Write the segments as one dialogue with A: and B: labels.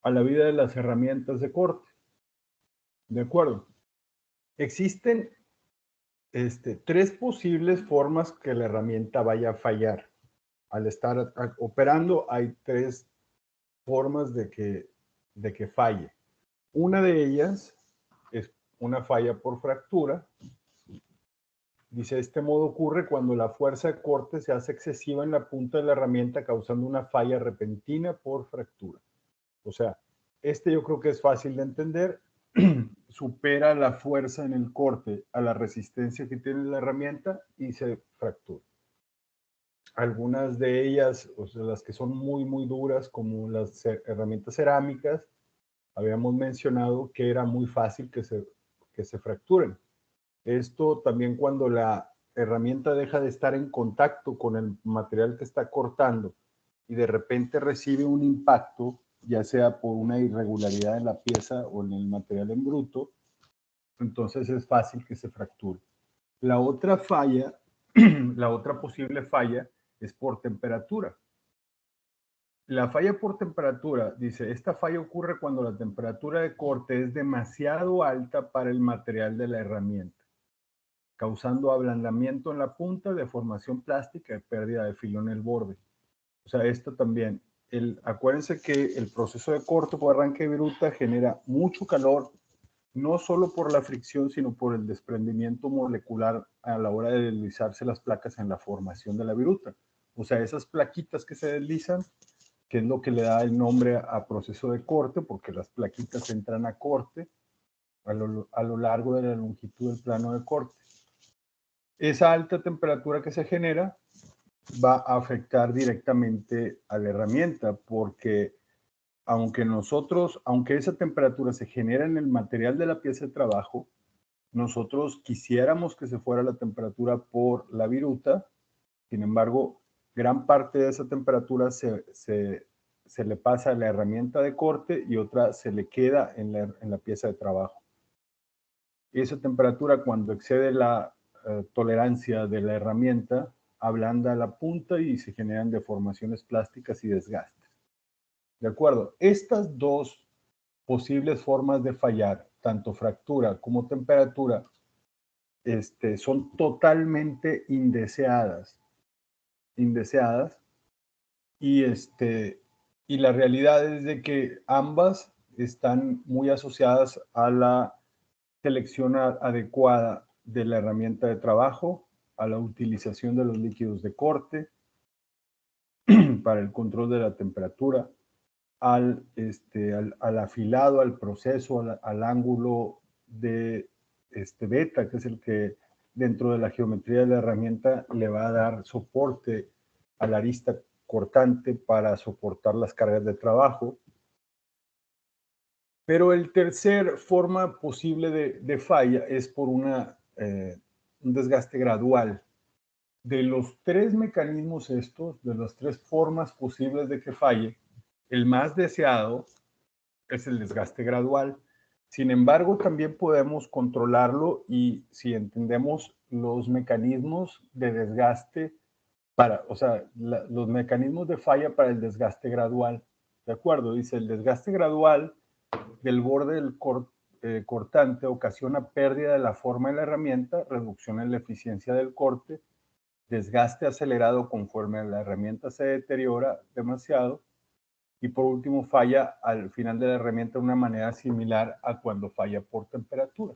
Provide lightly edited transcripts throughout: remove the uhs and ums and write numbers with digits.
A: A la vida de las herramientas de corte. ¿De acuerdo? Existen tres posibles formas que la herramienta vaya a fallar. Al estar operando hay tres formas de que falle. Una de ellas es una falla por fractura. Dice, este modo ocurre cuando la fuerza de corte se hace excesiva en la punta de la herramienta, causando una falla repentina por fractura. O sea, yo creo que es fácil de entender. Supera la fuerza en el corte a la resistencia que tiene la herramienta y se fractura. Algunas de ellas, o sea, las que son muy duras, como las herramientas cerámicas, habíamos mencionado que era muy fácil que se fracturen. Esto también cuando la herramienta deja de estar en contacto con el material que está cortando y de repente recibe un impacto, ya sea por una irregularidad en la pieza o en el material en bruto, entonces es fácil que se fracture. La otra falla, la otra posible falla es por temperatura. La falla por temperatura, dice, esta falla ocurre cuando la temperatura de corte es demasiado alta para el material de la herramienta, causando ablandamiento en la punta, deformación plástica y pérdida de filo en el borde. O sea, esto también. Acuérdense que el proceso de corte por arranque de viruta genera mucho calor, no solo por la fricción, sino por el desprendimiento molecular a la hora de deslizarse las placas en la formación de la viruta. O sea, esas plaquitas que se deslizan, que es lo que le da el nombre a proceso de corte, porque las plaquitas entran a corte a lo largo de la longitud del plano de corte. Esa alta temperatura que se genera va a afectar directamente a la herramienta, porque aunque esa temperatura se genera en el material de la pieza de trabajo, nosotros quisiéramos que se fuera la temperatura por la viruta. Sin embargo, gran parte de esa temperatura se le pasa a la herramienta de corte y otra se le queda en la pieza de trabajo. Esa temperatura, cuando excede la tolerancia de la herramienta, ablanda la punta y se generan deformaciones plásticas y desgastes. ¿De acuerdo? Estas dos posibles formas de fallar, tanto fractura como temperatura, son totalmente indeseadas. Y la realidad es de que ambas están muy asociadas a la selección adecuada de la herramienta de trabajo, a la utilización de los líquidos de corte, para el control de la temperatura, al afilado, al proceso, al ángulo de beta, que es el que dentro de la geometría de la herramienta le va a dar soporte a la arista cortante para soportar las cargas de trabajo. Pero el tercer forma posible de falla es por un desgaste gradual. De los tres mecanismos de las tres formas posibles de que falle, el más deseado es el desgaste gradual. Sin embargo, también podemos controlarlo y si entendemos los mecanismos de desgaste los mecanismos de falla para el desgaste gradual. ¿De acuerdo? Dice, el desgaste gradual del borde del cortante ocasiona pérdida de la forma de la herramienta, reducción en la eficiencia del corte, desgaste acelerado conforme la herramienta se deteriora demasiado y por último falla al final de la herramienta de una manera similar a cuando falla por temperatura,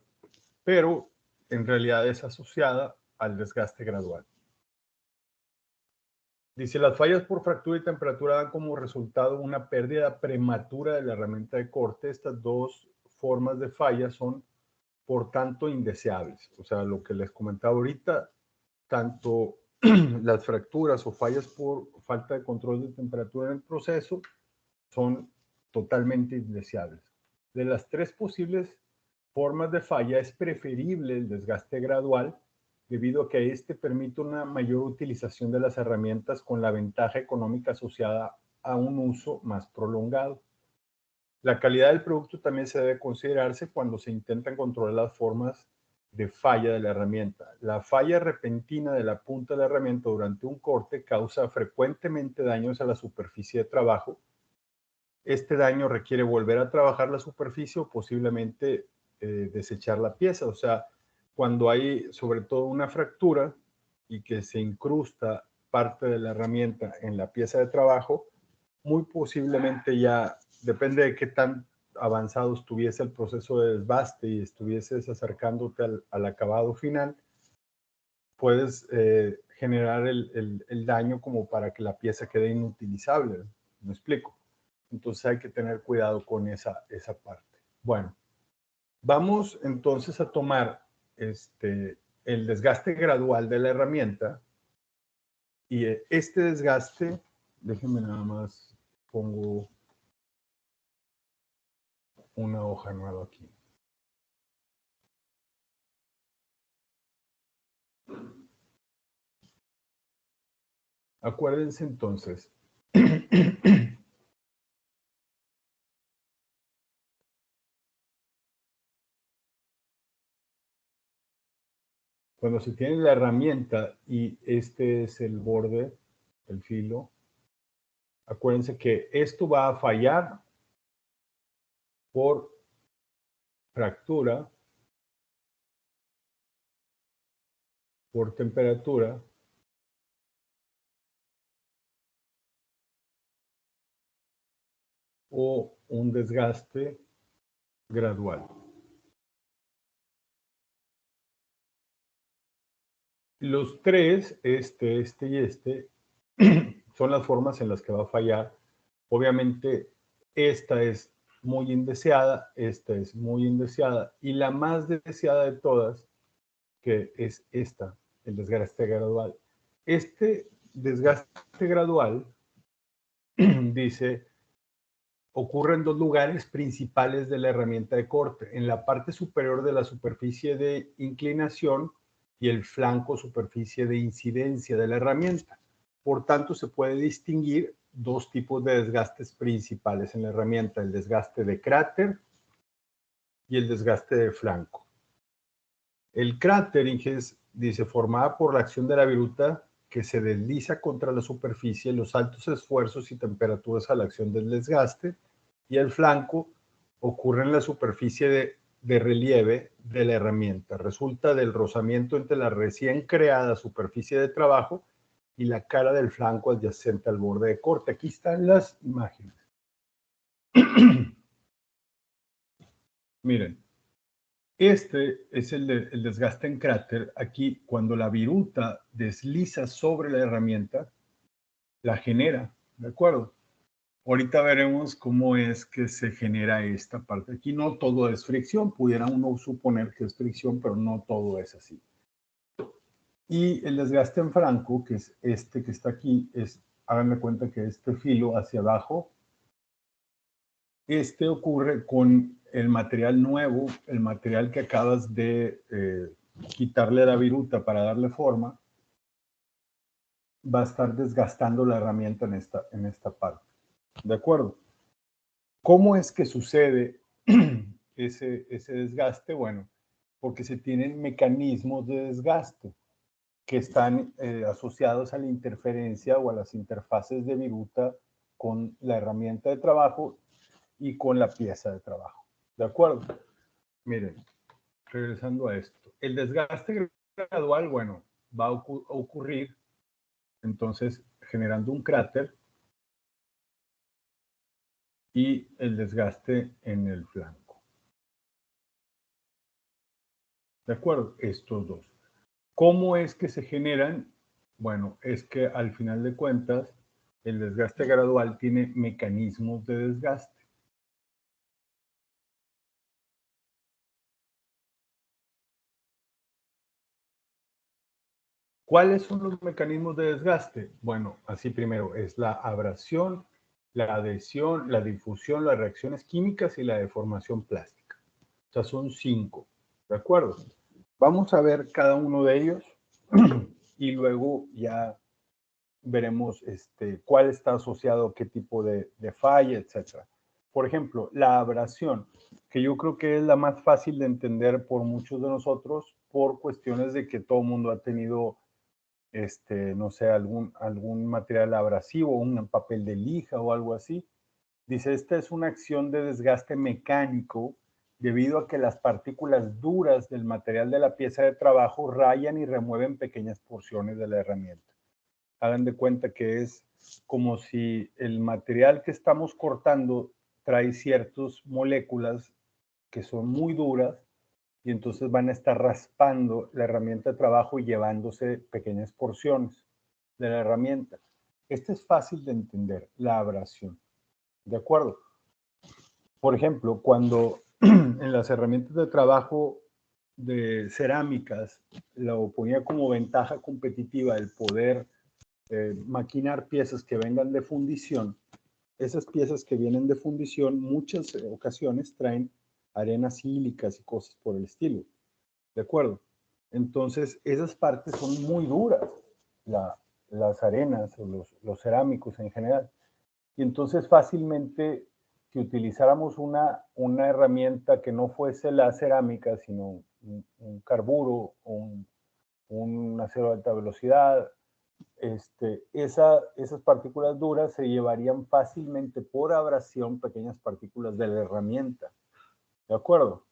A: pero en realidad es asociada al desgaste gradual. Dice, las fallas por fractura y temperatura dan como resultado una pérdida prematura de la herramienta de corte. Estas dos formas de falla son, por tanto, indeseables. O sea, lo que les comentaba ahorita, tanto las fracturas o fallas por falta de control de temperatura en el proceso son totalmente indeseables. De las tres posibles formas de falla, es preferible el desgaste gradual, debido a que este permite una mayor utilización de las herramientas con la ventaja económica asociada a un uso más prolongado. La calidad del producto también se debe considerarse cuando se intentan controlar las formas de falla de la herramienta. La falla repentina de la punta de la herramienta durante un corte causa frecuentemente daños a la superficie de trabajo. Este daño requiere volver a trabajar la superficie o posiblemente desechar la pieza. O sea, cuando hay sobre todo una fractura y que se incrusta parte de la herramienta en la pieza de trabajo, muy posiblemente ya, depende de qué tan avanzado estuviese el proceso de desbaste y estuvieses acercándote al acabado final, puedes generar el daño como para que la pieza quede inutilizable. ¿Me explico? Entonces hay que tener cuidado con esa parte. Bueno, vamos entonces a tomar el desgaste gradual de la herramienta y este desgaste, déjenme nada más, pongo una hoja nueva aquí. Acuérdense entonces, cuando se tiene la herramienta y este es el borde, el filo, acuérdense que esto va a fallar por fractura, por temperatura o un desgaste gradual. Los tres, este y este, son las formas en las que va a fallar. Obviamente, esta es muy indeseada, esta es muy indeseada, y la más deseada de todas, que es esta, el desgaste gradual. Este desgaste gradual, dice, ocurre en dos lugares principales de la herramienta de corte, en la parte superior de la superficie de inclinación y el flanco superficie de incidencia de la herramienta. Por tanto, se puede distinguir dos tipos de desgastes principales en la herramienta, el desgaste de cráter y el desgaste de flanco. El cratering es, dice, formada por la acción de la viruta que se desliza contra la superficie, los altos esfuerzos y temperaturas a la acción del desgaste, y el flanco ocurre en la superficie de relieve de la herramienta. Resulta del rozamiento entre la recién creada superficie de trabajo y la cara del flanco adyacente al borde de corte. Aquí están las imágenes. Miren, este es el desgaste en cráter. Aquí, cuando la viruta desliza sobre la herramienta, la genera, ¿de acuerdo? Ahorita veremos cómo es que se genera esta parte. Aquí no todo es fricción, pudiera uno suponer que es fricción, pero no todo es así. Y el desgaste en franco, que es este que está aquí, háganme cuenta que este filo hacia abajo, ocurre con el material nuevo, el material que acabas de quitarle la viruta para darle forma, va a estar desgastando la herramienta en esta parte. ¿De acuerdo? ¿Cómo es que sucede ese desgaste? Bueno, porque se tienen mecanismos de desgaste que están asociados a la interferencia o a las interfaces de viruta con la herramienta de trabajo y con la pieza de trabajo. ¿De acuerdo? Miren, regresando a esto. El desgaste gradual, bueno, va a ocurrir entonces generando un cráter y el desgaste en el flanco. ¿De acuerdo? Estos dos. ¿Cómo es que se generan? Bueno, es que al final de cuentas, el desgaste gradual tiene mecanismos de desgaste. ¿Cuáles son los mecanismos de desgaste? Bueno, así primero es la abrasión, la adhesión, la difusión, las reacciones químicas y la deformación plástica. O sea, son 5, ¿de acuerdo? Vamos a ver cada uno de ellos y luego ya veremos cuál está asociado a qué tipo de falla, etc. Por ejemplo, la abrasión, que yo creo que es la más fácil de entender por muchos de nosotros, por cuestiones de que todo el mundo ha tenido, no sé, algún material abrasivo, un papel de lija o algo así. Dice, esta es una acción de desgaste mecánico debido a que las partículas duras del material de la pieza de trabajo rayan y remueven pequeñas porciones de la herramienta. Hagan de cuenta que es como si el material que estamos cortando trae ciertas moléculas que son muy duras y entonces van a estar raspando la herramienta de trabajo y llevándose pequeñas porciones de la herramienta. Esto es fácil de entender, la abrasión. ¿De acuerdo? Por ejemplo, cuando en las herramientas de trabajo de cerámicas lo ponía como ventaja competitiva el poder maquinar piezas que vengan de fundición, esas piezas que vienen de fundición muchas ocasiones traen arenas sílicas y cosas por el estilo. ¿De acuerdo? Entonces, esas partes son muy duras, las arenas o los cerámicos en general. Y entonces fácilmente, si utilizáramos una herramienta que no fuese la cerámica, sino un carburo o un acero de alta velocidad, esas partículas duras se llevarían fácilmente por abrasión pequeñas partículas de la herramienta. ¿De acuerdo?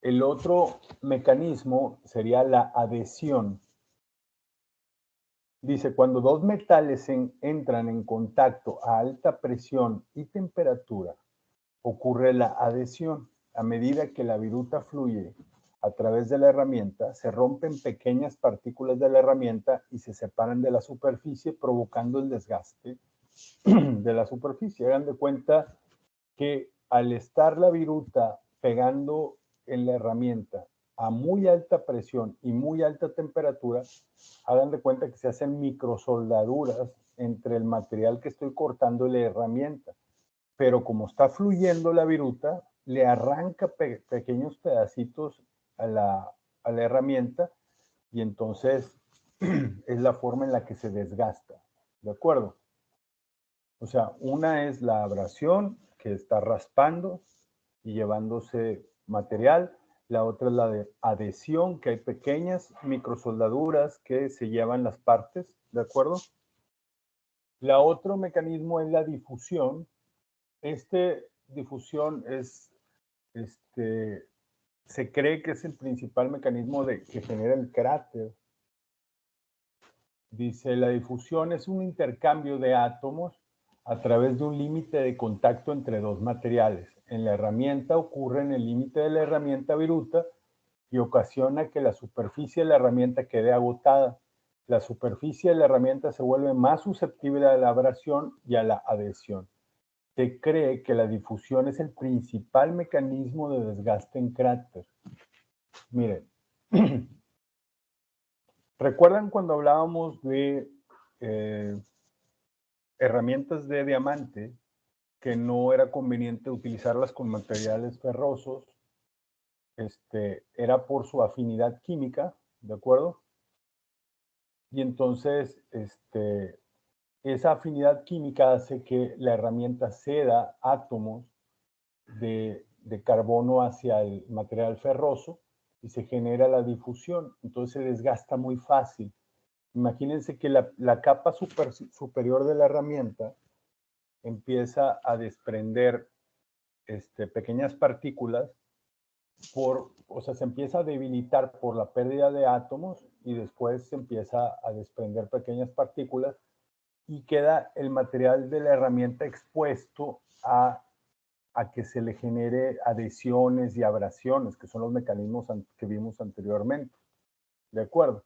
A: El otro mecanismo sería la adhesión. Dice, cuando dos metales entran en contacto a alta presión y temperatura, ocurre la adhesión. A medida que la viruta fluye a través de la herramienta, se rompen pequeñas partículas de la herramienta y se separan de la superficie, provocando el desgaste de la superficie. Hagan de cuenta que al estar la viruta pegando en la herramienta a muy alta presión y muy alta temperatura, hagan de cuenta que se hacen microsoldaduras entre el material que estoy cortando y la herramienta. Pero como está fluyendo la viruta, le arranca pequeños pedacitos a la herramienta y entonces es la forma en la que se desgasta. ¿De acuerdo? O sea, una es la abrasión, que está raspando y llevándose material. La otra es la de adhesión, que hay pequeñas microsoldaduras que se llevan las partes, ¿de acuerdo? La otro mecanismo es la difusión. Difusión se cree que es el principal mecanismo que genera el cráter. Dice, la difusión es un intercambio de átomos a través de un límite de contacto entre dos materiales. En la herramienta ocurre en el límite de la herramienta viruta y ocasiona que la superficie de la herramienta quede agotada. La superficie de la herramienta se vuelve más susceptible a la abrasión y a la adhesión. Se cree que la difusión es el principal mecanismo de desgaste en cráter. Miren, ¿recuerdan cuando hablábamos de herramientas de diamante que no era conveniente utilizarlas con materiales ferrosos? Era por su afinidad química, ¿de acuerdo? Y entonces, esa afinidad química hace que la herramienta ceda átomos de carbono hacia el material ferroso y se genera la difusión. Entonces se desgasta muy fácil. Imagínense que la capa superior de la herramienta empieza a desprender pequeñas partículas o sea, se empieza a debilitar por la pérdida de átomos y después se empieza a desprender pequeñas partículas y queda el material de la herramienta expuesto a que se le genere adhesiones y abrasiones, que son los mecanismos que vimos anteriormente. ¿De acuerdo?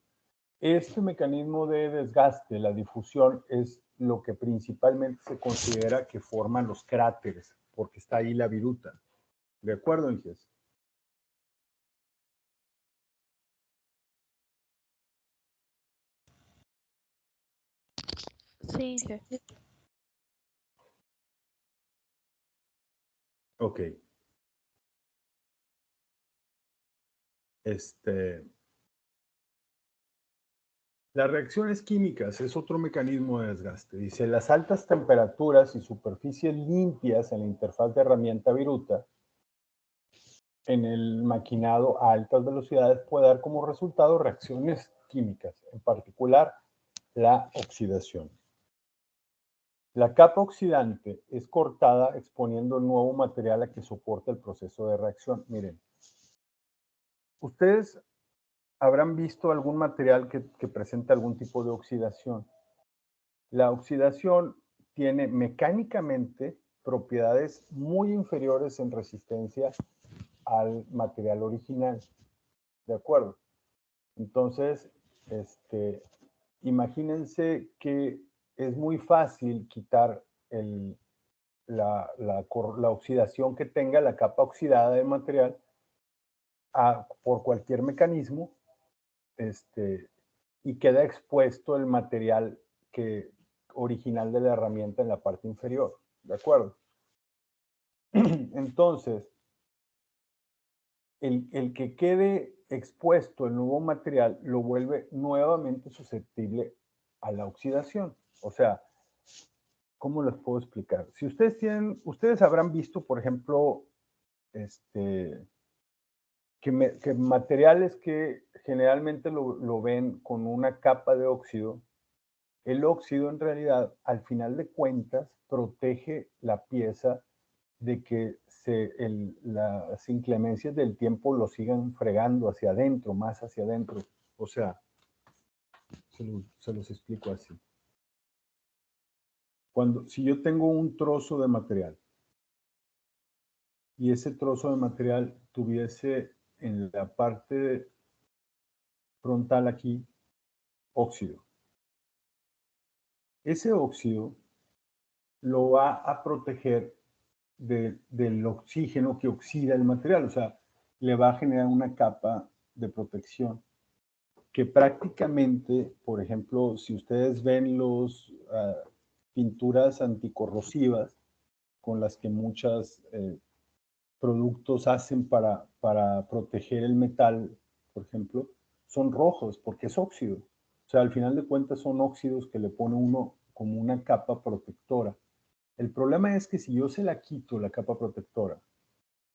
A: Este mecanismo de desgaste, la difusión, es lo que principalmente se considera que forman los cráteres, porque está ahí la viruta. ¿De acuerdo, Inges?
B: Sí, jefe.
A: Ok. Las reacciones químicas es otro mecanismo de desgaste. Dice, las altas temperaturas y superficies limpias en la interfaz de herramienta viruta en el maquinado a altas velocidades puede dar como resultado reacciones químicas, en particular la oxidación. La capa oxidante es cortada exponiendo el nuevo material a que soporte el proceso de reacción. Miren, ustedes habrán visto algún material que presenta algún tipo de oxidación. La oxidación tiene mecánicamente propiedades muy inferiores en resistencia al material original. ¿De acuerdo? Entonces, imagínense que es muy fácil quitar la oxidación que tenga la capa oxidada del material por cualquier mecanismo, y queda expuesto el material original de la herramienta en la parte inferior. ¿De acuerdo? Entonces, el que quede expuesto el nuevo material lo vuelve nuevamente susceptible a la oxidación. O sea, ¿cómo les puedo explicar? Si ustedes habrán visto, por ejemplo, que materiales que generalmente lo ven con una capa de óxido, el óxido en realidad, al final de cuentas, protege la pieza de que las inclemencias del tiempo lo sigan fregando hacia adentro, más hacia adentro. O sea, se los explico así. Si yo tengo un trozo de material y ese trozo de material tuviese en la parte frontal aquí óxido, ese óxido lo va a proteger del oxígeno que oxida el material, o sea, le va a generar una capa de protección que prácticamente, por ejemplo, si ustedes ven los pinturas anticorrosivas con las que muchos productos hacen para proteger el metal, por ejemplo, son rojos porque es óxido. O sea, al final de cuentas son óxidos que le pone uno como una capa protectora. El problema es que si yo se la quito, la capa protectora,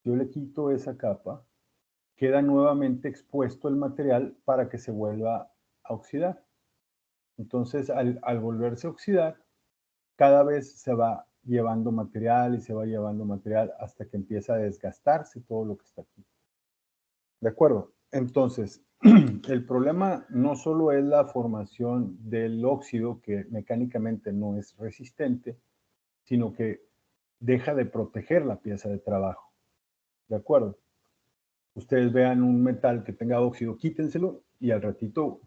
A: yo le quito esa capa, queda nuevamente expuesto el material para que se vuelva a oxidar. Entonces, al volverse a oxidar, cada vez se va llevando material y se va llevando material hasta que empieza a desgastarse todo lo que está aquí. ¿De acuerdo? Entonces, el problema no solo es la formación del óxido, que mecánicamente no es resistente, sino que deja de proteger la pieza de trabajo. ¿De acuerdo? Ustedes vean un metal que tenga óxido, quítenselo y al ratito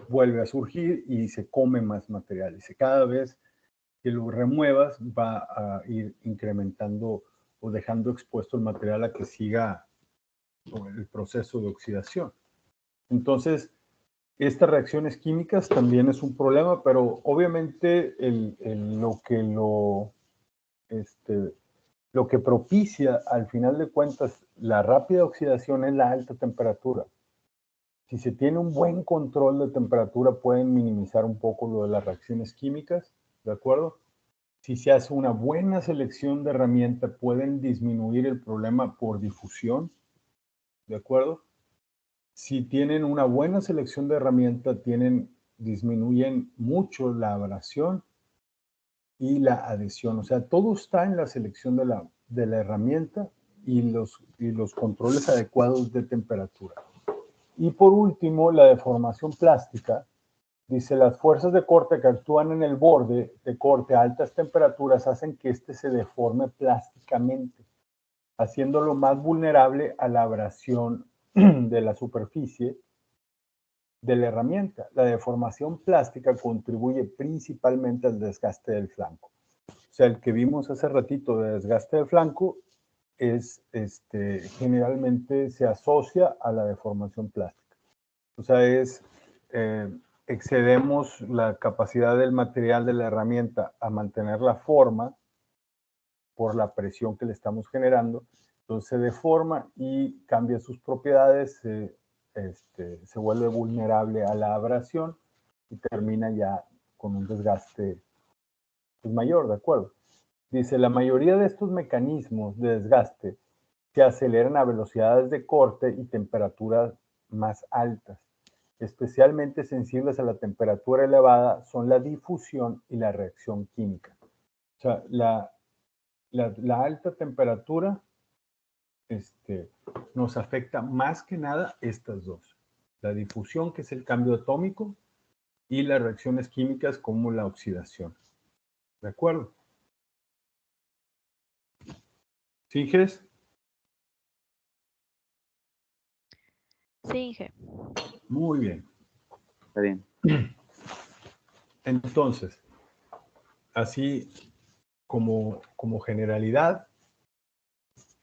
A: vuelve a surgir y se come más material. Y cada vez que lo remuevas va a ir incrementando o dejando expuesto el material a que siga el proceso de oxidación. Entonces, estas reacciones químicas también es un problema, pero obviamente lo que propicia al final de cuentas la rápida oxidación es la alta temperatura. Si se tiene un buen control de temperatura, pueden minimizar un poco lo de las reacciones químicas, ¿de acuerdo? Si se hace una buena selección de herramientas, pueden disminuir el problema por difusión, ¿de acuerdo? Si tienen una buena selección de herramientas, disminuyen mucho la abrasión y la adhesión. O sea, todo está en la selección de la herramienta y los controles adecuados de temperatura. Y por último, la deformación plástica. Dice, las fuerzas de corte que actúan en el borde de corte a altas temperaturas hacen que éste se deforme plásticamente, haciéndolo más vulnerable a la abrasión de la superficie de la herramienta. La deformación plástica contribuye principalmente al desgaste del flanco. O sea, el que vimos hace ratito de desgaste del flanco generalmente se asocia a la deformación plástica. O sea, excedemos la capacidad del material de la herramienta a mantener la forma por la presión que le estamos generando, entonces se deforma y cambia sus propiedades, se vuelve vulnerable a la abrasión y termina ya con un desgaste mayor, ¿de acuerdo? Dice, la mayoría de estos mecanismos de desgaste se aceleran a velocidades de corte y temperaturas más altas. Especialmente sensibles a la temperatura elevada son la difusión y la reacción química. O sea, la alta temperatura nos afecta más que nada estas dos. La difusión, que es el cambio atómico, y las reacciones químicas como la oxidación. ¿De acuerdo? ¿Sí, Inges?
B: Sí, Inge.
A: Muy bien.
C: Está bien.
A: Entonces, así como generalidad,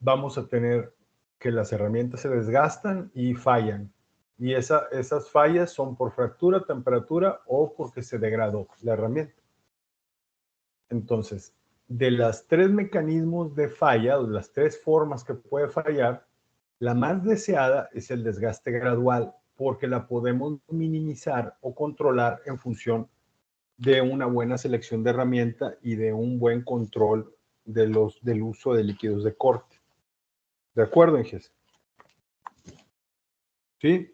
A: vamos a tener que las herramientas se desgastan y fallan. Y esas fallas son por fractura, temperatura o porque se degradó la herramienta. Entonces, de las tres mecanismos de falla, o las tres formas que puede fallar, la más deseada es el desgaste gradual, porque la podemos minimizar o controlar en función de una buena selección de herramienta y de un buen control del uso de líquidos de corte. ¿De acuerdo, Inges? ¿Sí?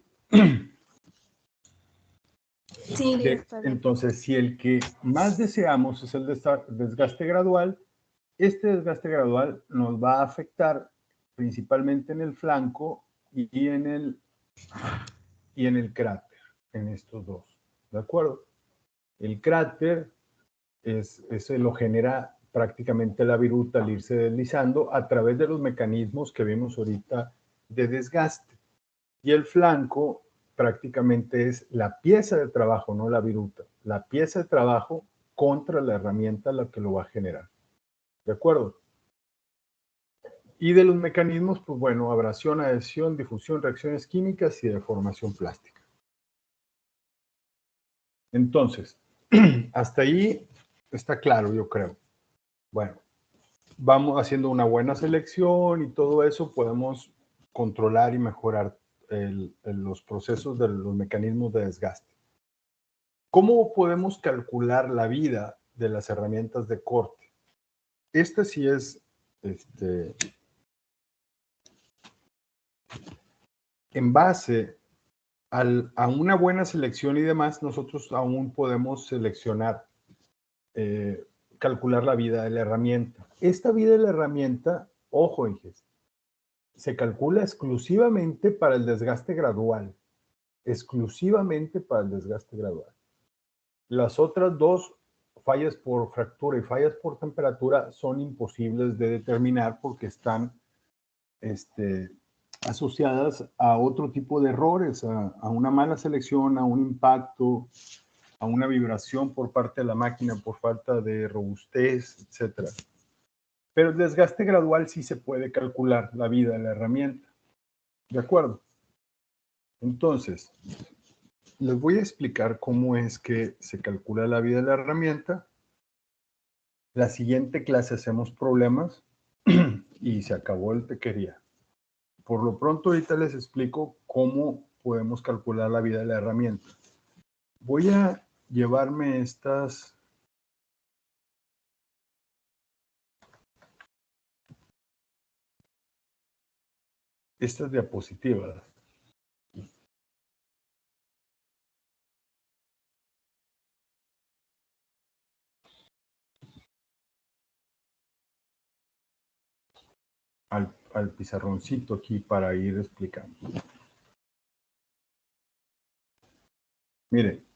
B: Sí, está bien.
A: Entonces, si el que más deseamos es el desgaste gradual, este desgaste gradual nos va a afectar principalmente en el flanco y en el cráter, en estos dos. ¿De acuerdo? El cráter ese lo genera prácticamente la viruta al irse deslizando a través de los mecanismos que vimos ahorita de desgaste. Y el flanco prácticamente es la pieza de trabajo, no la viruta. La pieza de trabajo contra la herramienta la que lo va a generar. ¿De acuerdo? Y de los mecanismos, pues bueno, abrasión, adhesión, difusión, reacciones químicas y deformación plástica. Entonces, hasta ahí está claro, yo creo. Bueno, vamos haciendo una buena selección y todo eso, podemos controlar y mejorar los procesos de los mecanismos de desgaste. ¿Cómo podemos calcular la vida de las herramientas de corte? Esta sí es en base a una buena selección y demás, nosotros aún podemos seleccionar, calcular la vida de la herramienta. Esta vida de la herramienta, ojo, Inges, se calcula exclusivamente para el desgaste gradual. Exclusivamente para el desgaste gradual. Las otras dos, fallas por fractura y fallas por temperatura, son imposibles de determinar porque están asociadas a otro tipo de errores, a una mala selección, a un impacto, a una vibración por parte de la máquina por falta de robustez, etc. Pero el desgaste gradual sí se puede calcular la vida de la herramienta. ¿De acuerdo? Entonces, les voy a explicar cómo es que se calcula la vida de la herramienta. La siguiente clase hacemos problemas y se acabó el tequería. Por lo pronto ahorita les explico cómo podemos calcular la vida de la herramienta. Voy a llevarme estas diapositivas. Al pizarroncito aquí para ir explicando. Miren.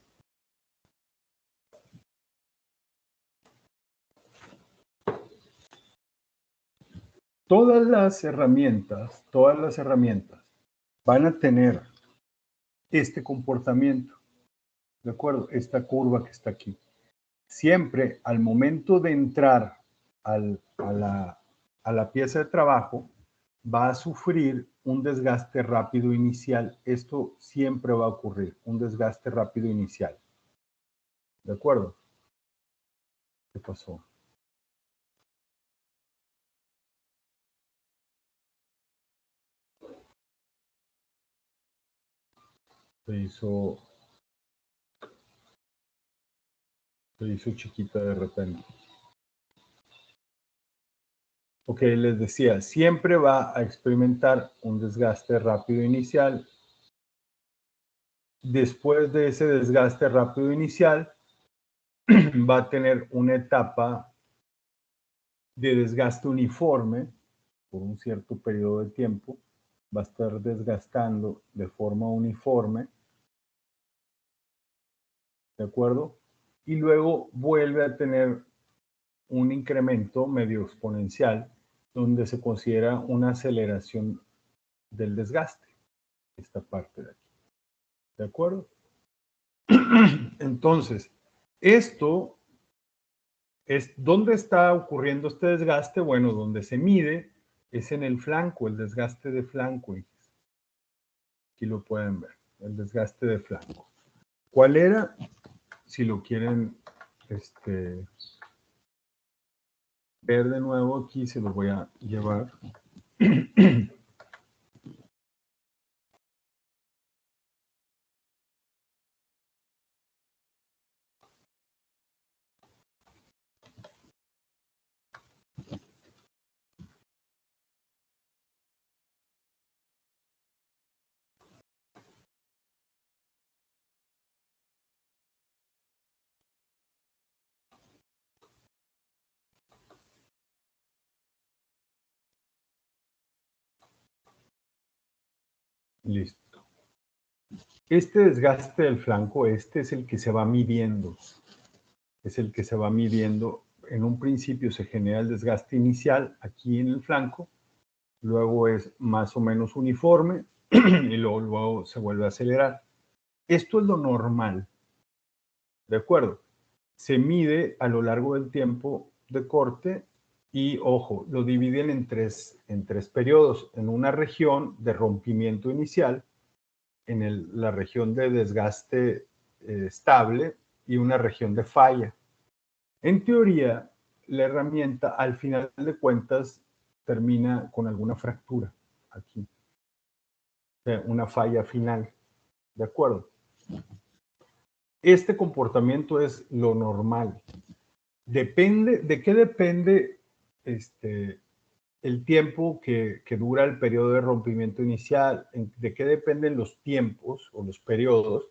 A: Todas las herramientas van a tener este comportamiento, ¿de acuerdo? Esta curva que está aquí. Siempre al momento de entrar a la pieza de trabajo, va a sufrir un desgaste rápido inicial. Esto siempre va a ocurrir, un desgaste rápido inicial. ¿De acuerdo? ¿Qué pasó? Se hizo chiquita de repente. Ok, les decía, siempre va a experimentar un desgaste rápido inicial. Después de ese desgaste rápido inicial, va a tener una etapa de desgaste uniforme por un cierto periodo de tiempo. Va a estar desgastando de forma uniforme, ¿de acuerdo? Y luego vuelve a tener un incremento medio exponencial donde se considera una aceleración del desgaste, esta parte de aquí, ¿de acuerdo? Entonces, esto es, ¿dónde está ocurriendo este desgaste? Bueno, donde se mide es en el flanco, el desgaste de flanco. Aquí lo pueden ver, el desgaste de flanco. ¿Cuál era? Si lo quieren ver de nuevo aquí, se los voy a llevar. Listo. Este desgaste del flanco, este es el que se va midiendo. Es el que se va midiendo. En un principio se genera el desgaste inicial aquí en el flanco, luego es más o menos uniforme y luego se vuelve a acelerar. Esto es lo normal, ¿de acuerdo? Se mide a lo largo del tiempo de corte y, ojo, lo dividen en tres periodos. En una región de rompimiento inicial, en la región de desgaste estable y una región de falla. En teoría, la herramienta, al final de cuentas, termina con alguna fractura aquí. O sea, una falla final. ¿De acuerdo? Este comportamiento es lo normal. Depende, ¿de qué depende el tiempo que dura el periodo de rompimiento inicial? ¿De qué dependen los tiempos o los periodos?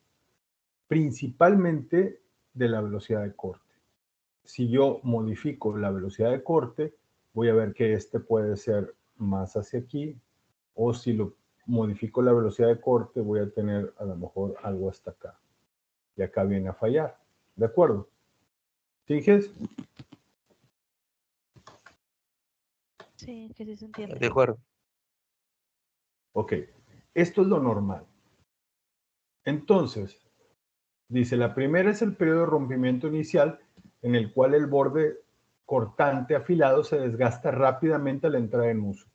A: Principalmente de la velocidad de corte. Si yo modifico la velocidad de corte, voy a ver que este puede ser más hacia aquí, o si lo modifico la velocidad de corte, voy a tener a lo mejor algo hasta acá. Y acá viene a fallar. ¿De acuerdo? ¿Fijes?
B: Sí, que sí se entiende.
C: De acuerdo.
A: Ok. Esto es lo normal. Entonces, dice, la primera es el periodo de rompimiento inicial en el cual el borde cortante afilado se desgasta rápidamente al entrar en uso.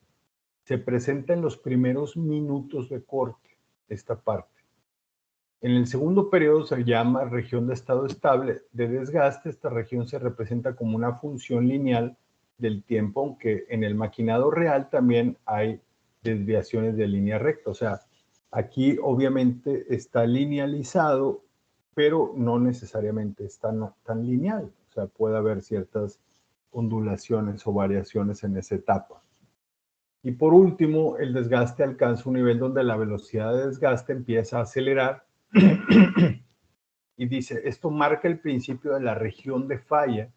A: Se presenta en los primeros minutos de corte, esta parte. En el segundo periodo se llama región de estado estable de desgaste. Esta región se representa como una función lineal del tiempo, aunque en el maquinado real también hay desviaciones de línea recta. O sea, aquí obviamente está linealizado, pero no necesariamente es tan lineal. O sea, puede haber ciertas ondulaciones o variaciones en esa etapa. Y por último, el desgaste alcanza un nivel donde la velocidad de desgaste empieza a acelerar y dice, esto marca el principio de la región de falla,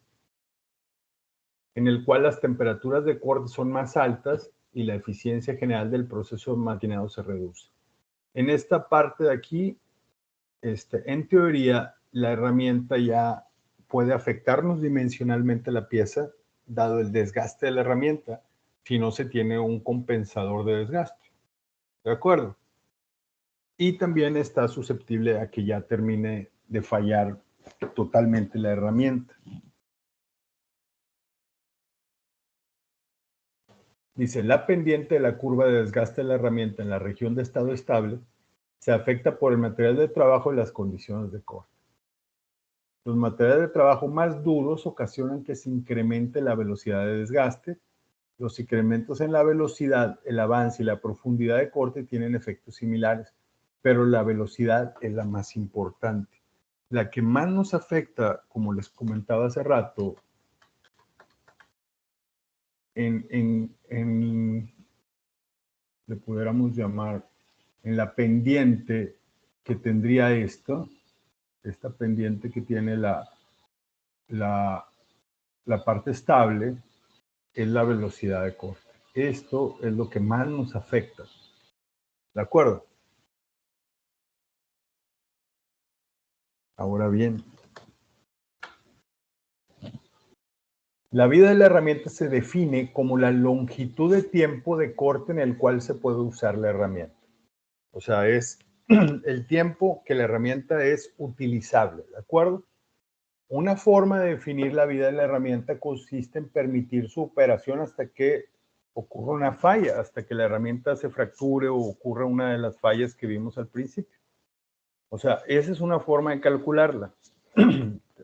A: en el cual las temperaturas de corte son más altas y la eficiencia general del proceso maquinado se reduce. En esta parte de aquí, en teoría, la herramienta ya puede afectarnos dimensionalmente la pieza, dado el desgaste de la herramienta, si no se tiene un compensador de desgaste. ¿De acuerdo? Y también está susceptible a que ya termine de fallar totalmente la herramienta. Dice, la pendiente de la curva de desgaste de la herramienta en la región de estado estable se afecta por el material de trabajo y las condiciones de corte. Los materiales de trabajo más duros ocasionan que se incremente la velocidad de desgaste. Los incrementos en la velocidad, el avance y la profundidad de corte tienen efectos similares, pero la velocidad es la más importante. La que más nos afecta, como les comentaba hace rato, le pudiéramos llamar, en la pendiente que tendría esta pendiente que tiene la parte estable, es la velocidad de corte. Esto es lo que más nos afecta. ¿De acuerdo? Ahora bien, la vida de la herramienta se define como la longitud de tiempo de corte en el cual se puede usar la herramienta. O sea, es el tiempo que la herramienta es utilizable, ¿de acuerdo? Una forma de definir la vida de la herramienta consiste en permitir su operación hasta que ocurra una falla, hasta que la herramienta se fracture o ocurra una de las fallas que vimos al principio. O sea, esa es una forma de calcularla,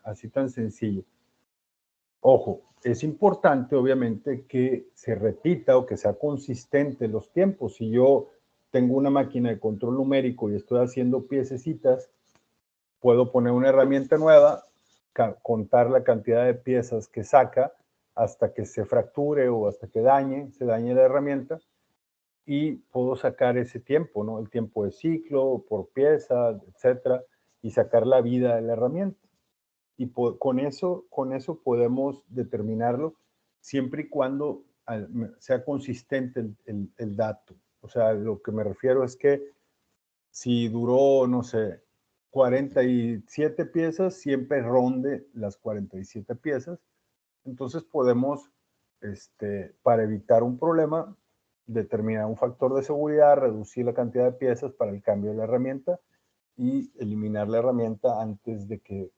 A: así tan sencillo. Ojo, es importante obviamente que se repita o que sea consistente los tiempos. Si yo tengo una máquina de control numérico y estoy haciendo piececitas, puedo poner una herramienta nueva, contar la cantidad de piezas que saca hasta que se fracture o hasta que se dañe la herramienta, y puedo sacar ese tiempo, ¿no? El tiempo de ciclo por pieza, etcétera, y sacar la vida de la herramienta. Y con eso podemos determinarlo siempre y cuando sea consistente el dato. O sea, lo que me refiero es que si duró, no sé, 47 piezas, siempre ronde las 47 piezas. Entonces podemos, para evitar un problema, determinar un factor de seguridad, reducir la cantidad de piezas para el cambio de la herramienta y eliminar la herramienta antes de que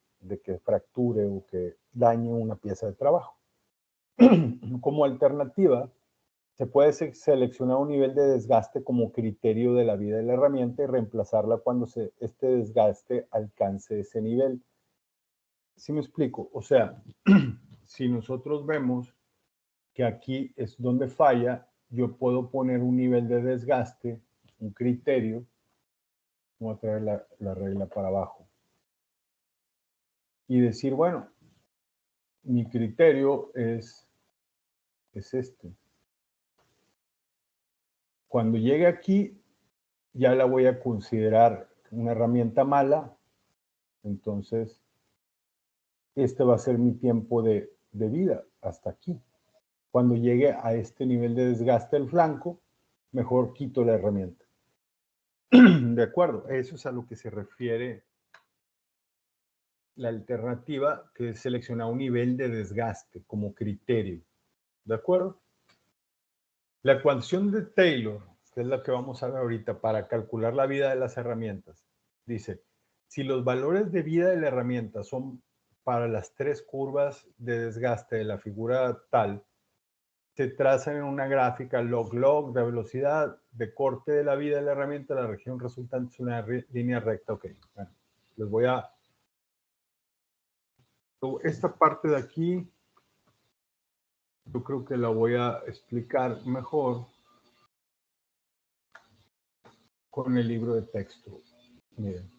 A: fracture o que dañe una pieza de trabajo. Como alternativa, se puede seleccionar un nivel de desgaste como criterio de la vida de la herramienta y reemplazarla cuando este desgaste alcance ese nivel. ¿Sí me explico? O sea, si nosotros vemos que aquí es donde falla, yo puedo poner un nivel de desgaste, un criterio. Voy a traer la regla para abajo. Y decir, bueno, mi criterio es este. Cuando llegue aquí, ya la voy a considerar una herramienta mala. Entonces, este va a ser mi tiempo de vida hasta aquí. Cuando llegue a este nivel de desgaste del flanco, mejor quito la herramienta. De acuerdo, eso es a lo que se refiere la alternativa, que es seleccionar un nivel de desgaste como criterio. ¿De acuerdo? La ecuación de Taylor, que es la que vamos a ver ahorita para calcular la vida de las herramientas, dice, si los valores de vida de la herramienta son para las tres curvas de desgaste de la figura tal, se trazan en una gráfica log-log de velocidad de corte de la vida de la herramienta, la región resultante es una línea recta. Ok, bueno, les voy a... Esta parte de aquí, yo creo que la voy a explicar mejor con el libro de texto. Miren.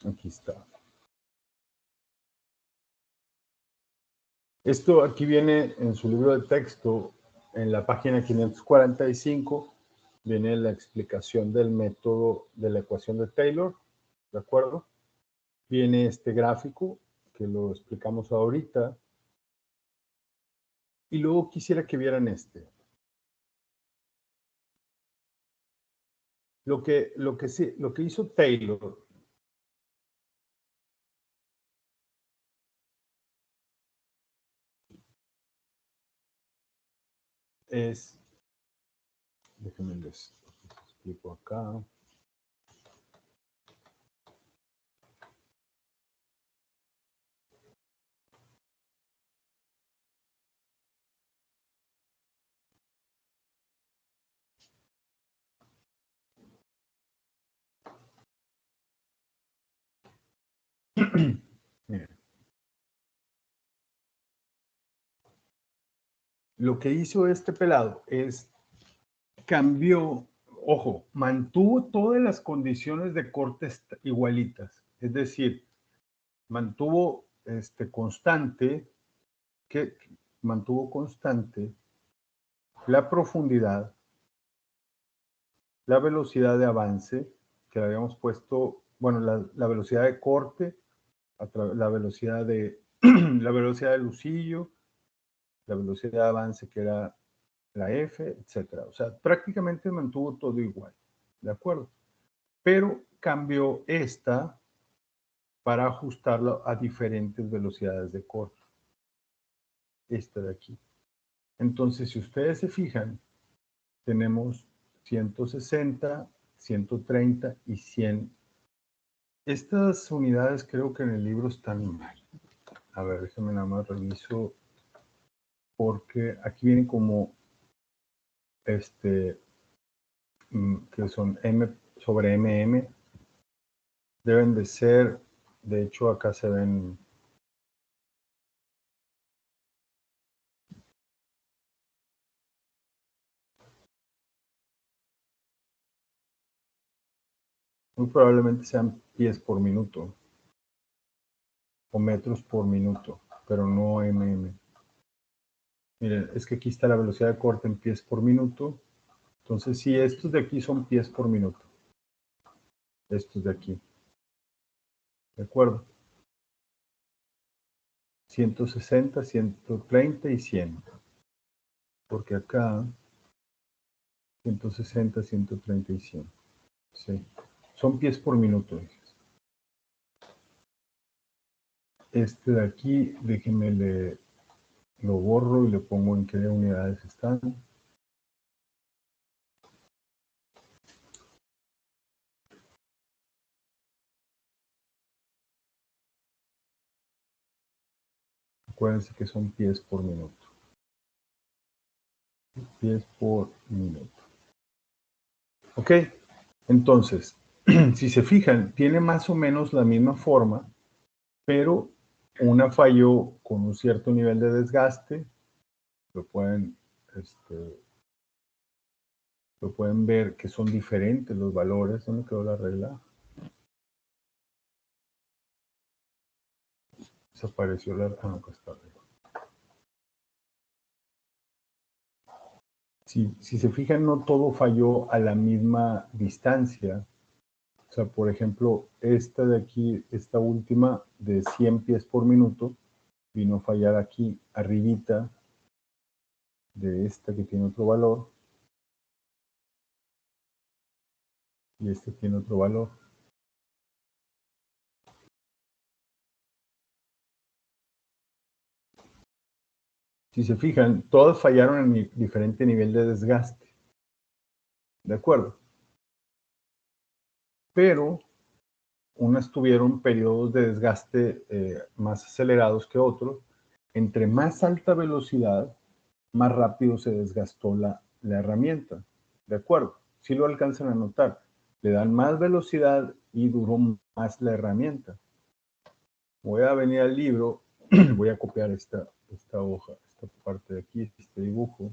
A: Aquí está. Esto aquí viene en su libro de texto, en la página 545, viene la explicación del método de la ecuación de Taylor, ¿de acuerdo? Viene este gráfico, que lo explicamos ahorita, y luego quisiera que vieran este. Lo que hizo Taylor es, déjenme les explico acá. Miren. Lo que hizo este pelado es cambió, ojo, mantuvo todas las condiciones de corte igualitas. Es decir, mantuvo constante, mantuvo constante la profundidad, la velocidad de avance, que le habíamos puesto, bueno, la velocidad de corte, la velocidad de la velocidad del lucillo, la velocidad de avance que era la F, etcétera. O sea, prácticamente mantuvo todo igual, ¿de acuerdo? Pero cambió esta para ajustarlo a diferentes velocidades de corte. Esta de aquí. Entonces, si ustedes se fijan, tenemos 160, 130 y 100. Estas unidades creo que en el libro están mal. A ver, déjenme nada más reviso, porque aquí vienen como, que son M sobre MM. Deben de ser, de hecho acá se ven, muy probablemente sean pies por minuto o metros por minuto, pero no mm. Miren, es que aquí está la velocidad de corte en pies por minuto. Entonces, sí, estos de aquí son pies por minuto. Estos de aquí. ¿De acuerdo? 160, 130 y 100. Porque acá 160, 130 y 100. Sí. Son pies por minuto. Este de aquí, déjenme lo borro y le pongo en qué unidades están. Acuérdense que son pies por minuto. Pies por minuto. Ok, entonces, si se fijan, tiene más o menos la misma forma, pero una falló con un cierto nivel de desgaste. Lo pueden ver que son diferentes los valores. ¿Dónde quedó la regla? Desapareció la... Ah, no, acá está. Si se fijan, no todo falló a la misma distancia. O sea, por ejemplo, esta de aquí, esta última de 100 pies por minuto, vino a fallar aquí, arribita de esta que tiene otro valor. Y este tiene otro valor. Si se fijan, todas fallaron en diferente nivel de desgaste. ¿De acuerdo? Pero unas tuvieron periodos de desgaste más acelerados que otros. Entre más alta velocidad, más rápido se desgastó la herramienta. ¿De acuerdo? Si lo alcanzan a notar. Le dan más velocidad y duró más la herramienta. Voy a venir al libro, voy a copiar esta hoja, esta parte de aquí, este dibujo.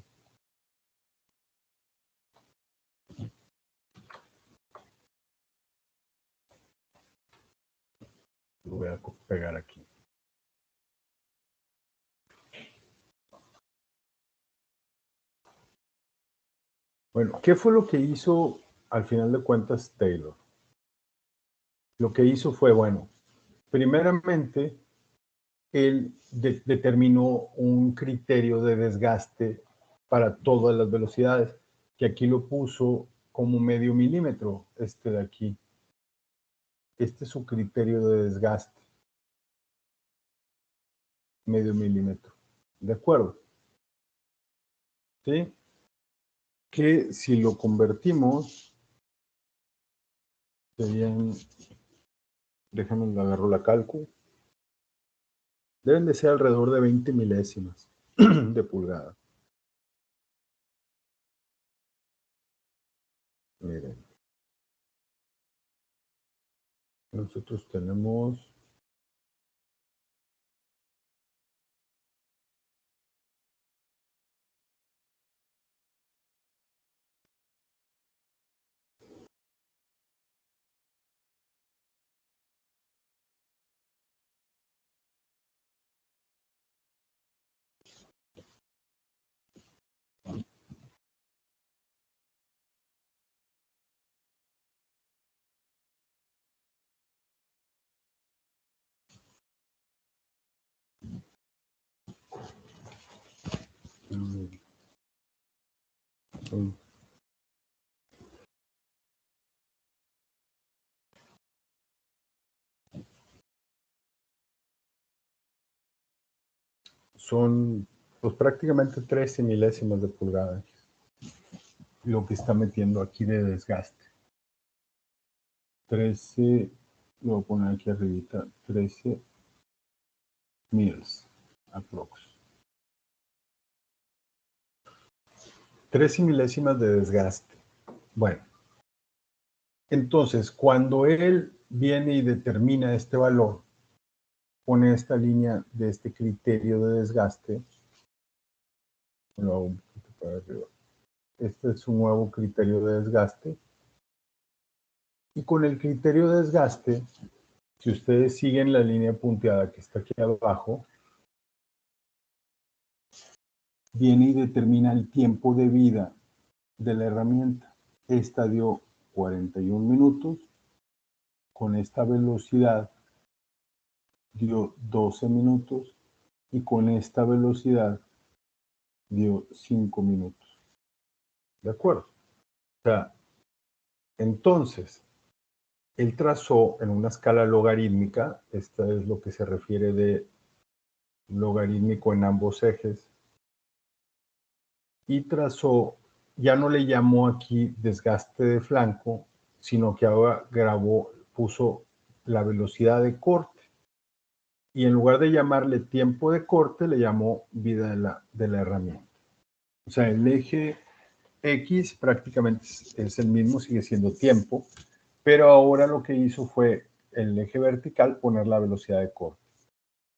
A: Lo voy a pegar aquí. Bueno, ¿qué fue lo que hizo al final de cuentas Taylor? Lo que hizo fue, bueno, primeramente, él determinó un criterio de desgaste para todas las velocidades, que aquí lo puso como medio milímetro, este de aquí. Este es su criterio de desgaste. Medio milímetro. ¿De acuerdo? ¿Sí? que si lo convertimos, serían, déjame agarro la cálculo, deben de ser alrededor de 20 milésimas de pulgada. Miren, nosotros tenemos son pues prácticamente 13 milésimas de pulgada lo que está metiendo aquí de desgaste. 13, lo voy a poner aquí arribita, 13 mils aprox. 13 milésimas de desgaste. Bueno, entonces cuando él viene y determina este valor, pone esta línea de este criterio de desgaste, lo hago un poquito para arriba. Este es su nuevo criterio de desgaste. Y con el criterio de desgaste, si ustedes siguen la línea punteada que está aquí abajo, viene y determina el tiempo de vida de la herramienta. Esta dio 41 minutos. Con esta velocidad dio 12 minutos. Y con esta velocidad dio 5 minutos. ¿De acuerdo? O sea, entonces, él trazó en una escala logarítmica, esta es lo que se refiere de logarítmico en ambos ejes, y trazó, ya no le llamó aquí desgaste de flanco, sino que ahora puso la velocidad de corte. Y en lugar de llamarle tiempo de corte, le llamó vida de la herramienta. O sea, el eje X prácticamente es el mismo, sigue siendo tiempo, pero ahora lo que hizo fue el eje vertical poner la velocidad de corte.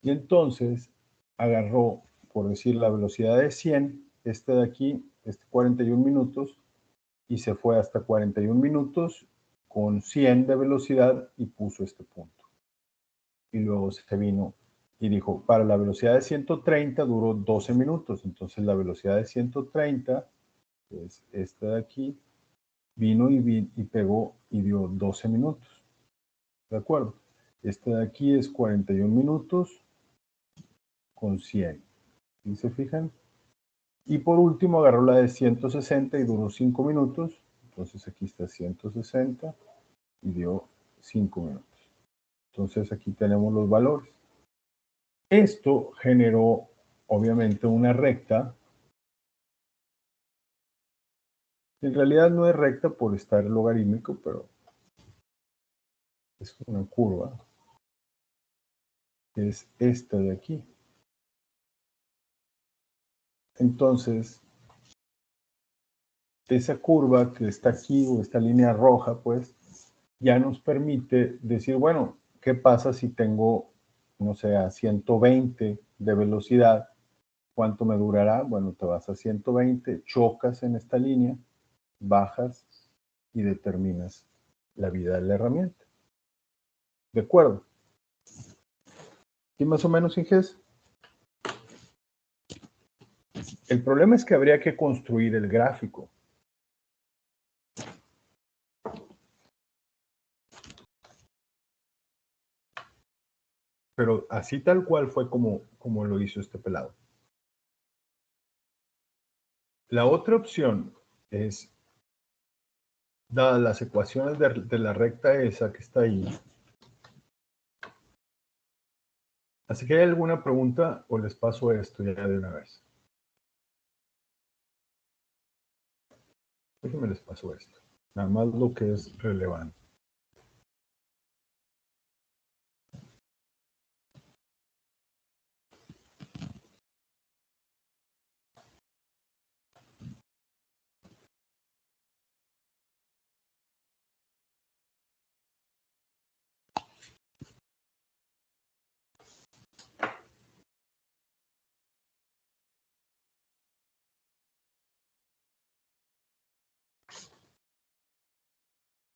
A: Y entonces agarró, por decir, la velocidad de 100, este de aquí, 41 minutos, y se fue hasta 41 minutos con 100 de velocidad y puso este punto. Y luego se vino y dijo, para la velocidad de 130 duró 12 minutos. Entonces la velocidad de 130, que es esta de aquí, vino y pegó y dio 12 minutos. ¿De acuerdo? Esta de aquí es 41 minutos con 100. ¿Y se fijan? Y por último agarró la de 160 y duró 5 minutos. Entonces aquí está 160 y dio 5 minutos. Entonces aquí tenemos los valores. Esto generó obviamente una recta. En realidad no es recta por estar logarítmico, pero es una curva. Es esta de aquí. Entonces, esa curva que está aquí, o esta línea roja, pues, ya nos permite decir, bueno, ¿qué pasa si tengo, no sé, a 120 de velocidad? ¿Cuánto me durará? Bueno, te vas a 120, chocas en esta línea, bajas y determinas la vida de la herramienta. ¿De acuerdo? ¿Y más o menos, Inges? El problema es que habría que construir el gráfico. Pero así tal cual fue como lo hizo este pelado. La otra opción es, dadas las ecuaciones de la recta esa que está ahí. Así que hay alguna pregunta o les paso esto ya de una vez. Déjenme les paso esto. Nada más lo que es relevante.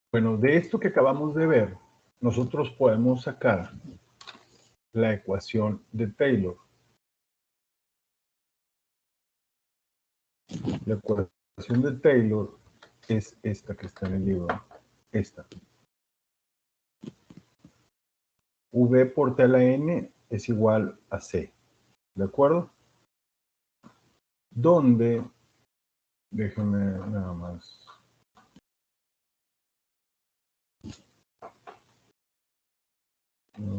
A: Bueno, de esto que acabamos de ver, nosotros podemos sacar la ecuación de Taylor. La ecuación de Taylor es esta que está en el libro. Esta. V por T a la N es igual a C. ¿De acuerdo? Donde, déjenme nada más.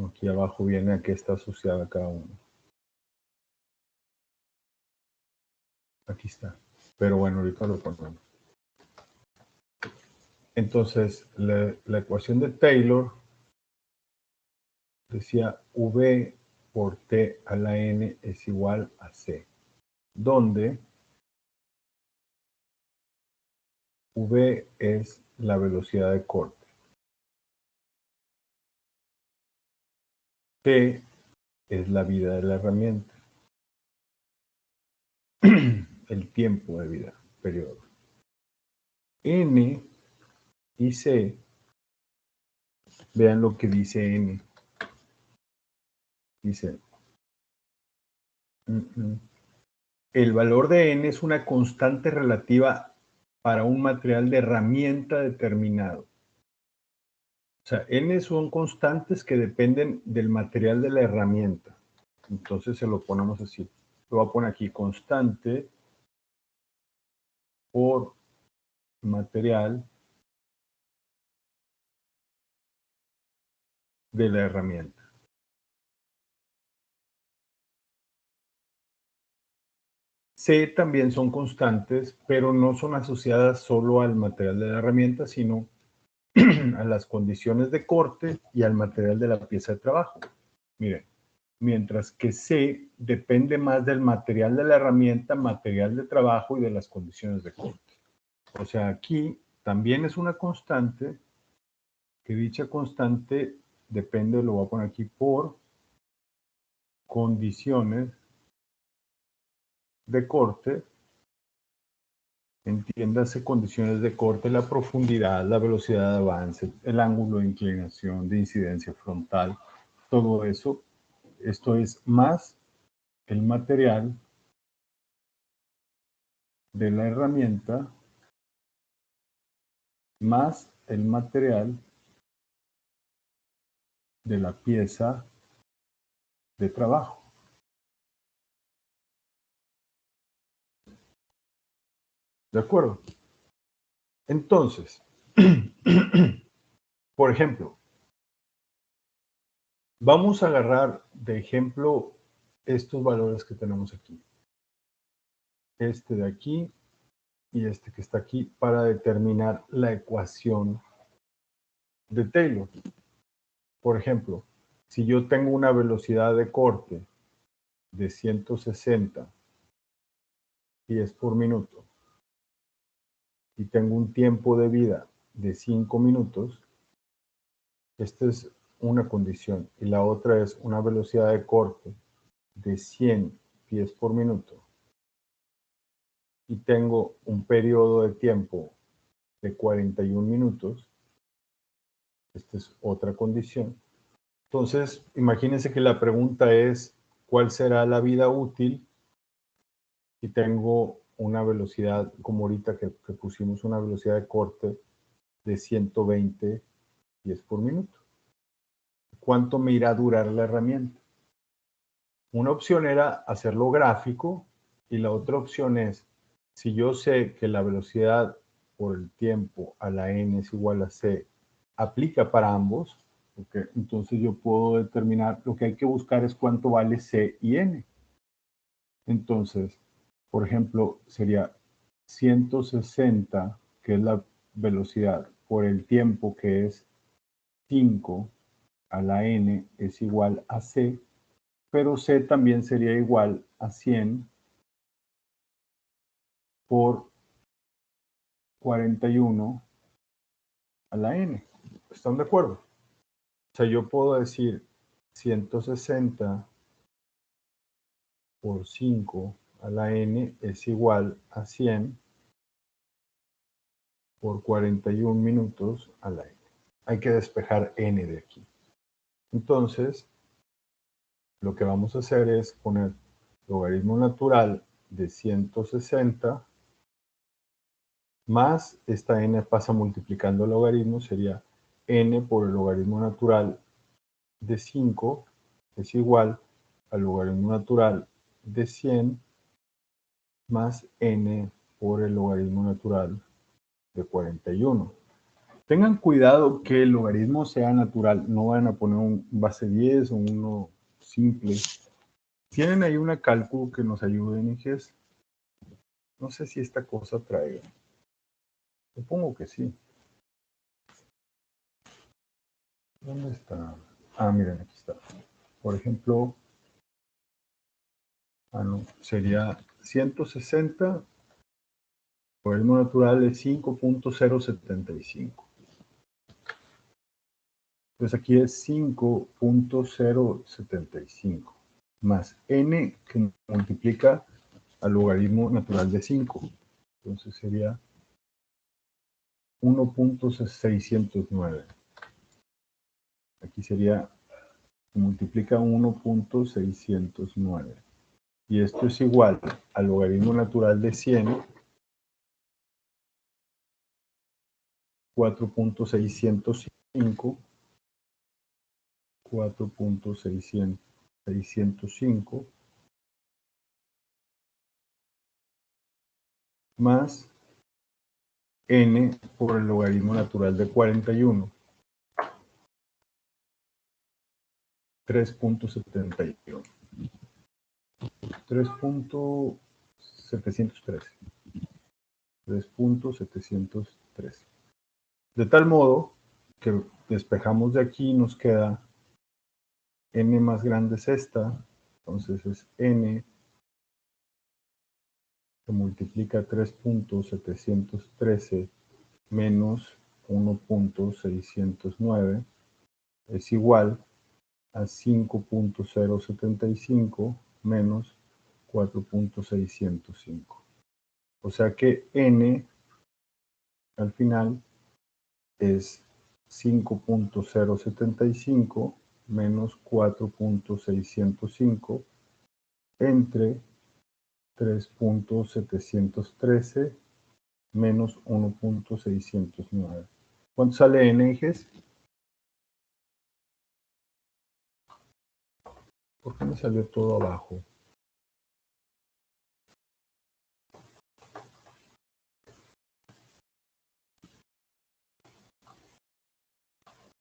A: Aquí abajo viene a qué está asociada cada uno. Aquí está. Pero bueno, ahorita lo ponemos. Entonces, la ecuación de Taylor decía V por T a la N es igual a C, donde V es la velocidad de corte. T es la vida de la herramienta. El tiempo de vida, periodo. N y C, vean lo que dice N. Dice, el valor de N es una constante relativa para un material de herramienta determinado. O sea, N son constantes que dependen del material de la herramienta. Entonces se lo ponemos así. Lo voy a poner aquí, constante por material de la herramienta. C también son constantes, pero no son asociadas solo al material de la herramienta, sino a las condiciones de corte y al material de la pieza de trabajo. Miren, mientras que C depende más del material de la herramienta, material de trabajo y de las condiciones de corte. O sea, aquí también es una constante, que dicha constante depende, lo voy a poner aquí, por condiciones de corte. Entiéndase condiciones de corte, la profundidad, la velocidad de avance, el ángulo de inclinación, de incidencia frontal, todo eso. Esto es más el material de la herramienta, más el material de la pieza de trabajo. ¿De acuerdo? Entonces, por ejemplo, vamos a agarrar de ejemplo estos valores que tenemos aquí. Este de aquí y este que está aquí para determinar la ecuación de Taylor. Por ejemplo, si yo tengo una velocidad de corte de 160 pies por minuto y tengo un tiempo de vida de 5 minutos, esta es una condición. Y la otra es una velocidad de corte de 100 pies por minuto y tengo un periodo de tiempo de 41 minutos. Esta es otra condición. Entonces, imagínense que la pregunta es, ¿cuál será la vida útil si tengo una velocidad, como ahorita que pusimos una velocidad de corte de 120 pies por minuto? ¿Cuánto me irá a durar la herramienta? Una opción era hacerlo gráfico y la otra opción es, si yo sé que la velocidad por el tiempo a la n es igual a c, aplica para ambos, okay, entonces yo puedo determinar, lo que hay que buscar es cuánto vale c y n. Entonces, por ejemplo, sería 160, que es la velocidad, por el tiempo, que es 5 a la n, es igual a c, pero c también sería igual a 100 por 41 a la n. ¿Están de acuerdo? O sea, yo puedo decir 160 por 5 a la n es igual a 100 por 41 minutos a la n. Hay que despejar n de aquí. Entonces, lo que vamos a hacer es poner logaritmo natural de 160 más esta n pasa multiplicando el logaritmo, sería n por el logaritmo natural de 5 es igual al logaritmo natural de 100 más n por el logaritmo natural de 41. Tengan cuidado que el logaritmo sea natural, no van a poner un base 10 o uno simple. ¿Tienen ahí una cálculo que nos ayude, Nijes? No sé si esta cosa traiga. Supongo que sí. ¿Dónde está? Ah, miren, aquí está. Por ejemplo, no, sería 160, logaritmo natural es 5.075. Entonces aquí es 5.075 más n que multiplica al logaritmo natural de 5. Entonces sería 1.609. Aquí sería, multiplica 1.609. Y esto es igual al logaritmo natural de 100, 4.605, 4.605, más n por el logaritmo natural de 41, 3.71. 3.713. 3.713. De tal modo que despejamos de aquí, nos queda n más grande es esta, entonces es n que multiplica 3.713 menos 1.609 es igual a 5.075 menos 4.605. O sea que n al final es 5.075 menos 4.605 entre 3.713 menos 1.609. ¿Cuánto sale n, Inges? ¿Por qué me salió todo abajo?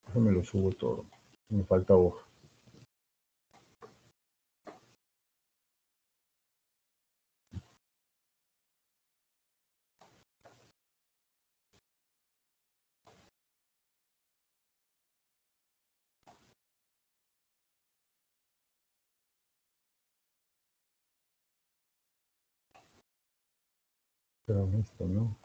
A: Déjame lo subo todo. Me falta hoja. Pero esto no.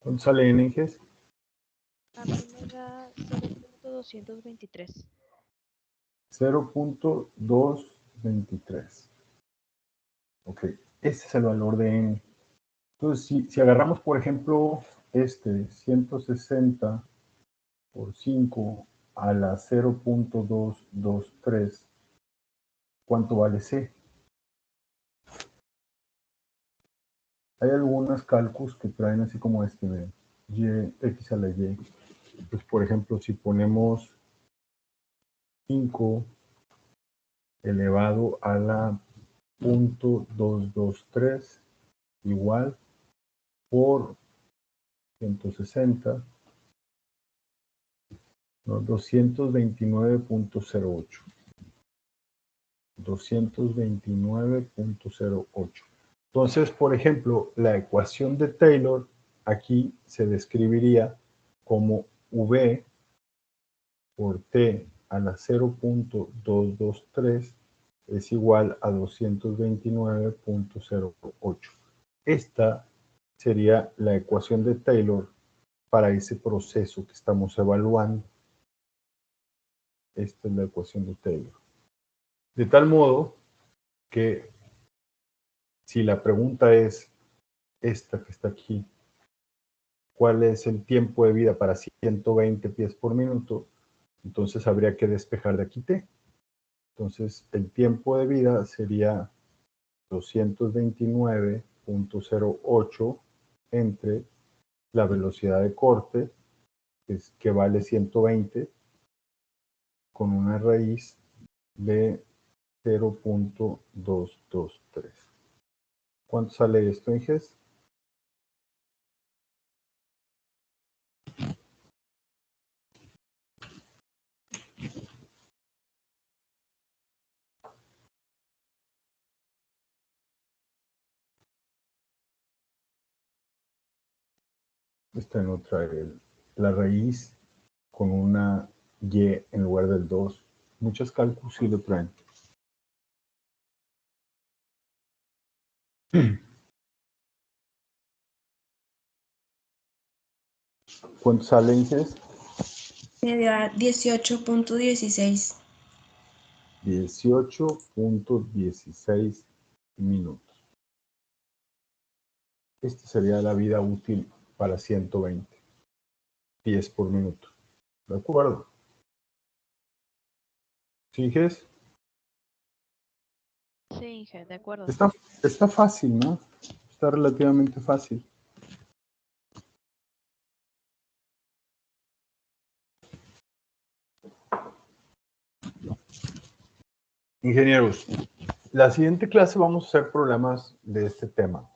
A: ¿Cuánto sale n, Inges?
B: A mí me da 0.223.
A: 0.223. Ok, ese es el valor de n. Entonces, si agarramos, por ejemplo, 160 por 5 a la 0.223, ¿cuánto vale c? Hay algunos cálculos que traen así como este de y, x a la y. Pues, por ejemplo, si ponemos 5 elevado a la .223 igual por 160, ¿no? 229.08. 229.08. Entonces, por ejemplo, la ecuación de Taylor aquí se describiría como V por T a la 0.223 es igual a 229.08. Esta sería la ecuación de Taylor para ese proceso que estamos evaluando. Esta es la ecuación de Taylor. De tal modo que si la pregunta es esta que está aquí, ¿cuál es el tiempo de vida para 120 pies por minuto? Entonces habría que despejar de aquí T. Entonces el tiempo de vida sería 229.08 entre la velocidad de corte, que vale 120, con una raíz de 0.223. ¿Cuánto sale esto, Inges? Está en otra, la raíz con una y en lugar del 2. Muchos cálculos sí lo traen. ¿Cuánto sale, Inges?
C: Me da 18.16.
A: 18.16 minutos. Esta sería la vida útil para 120 pies por minuto. ¿De acuerdo? ¿Sí, Inges?
B: Sí, Inge, de acuerdo.
A: Está fácil, ¿no? Está relativamente fácil. Ingenieros, la siguiente clase vamos a hacer problemas de este tema.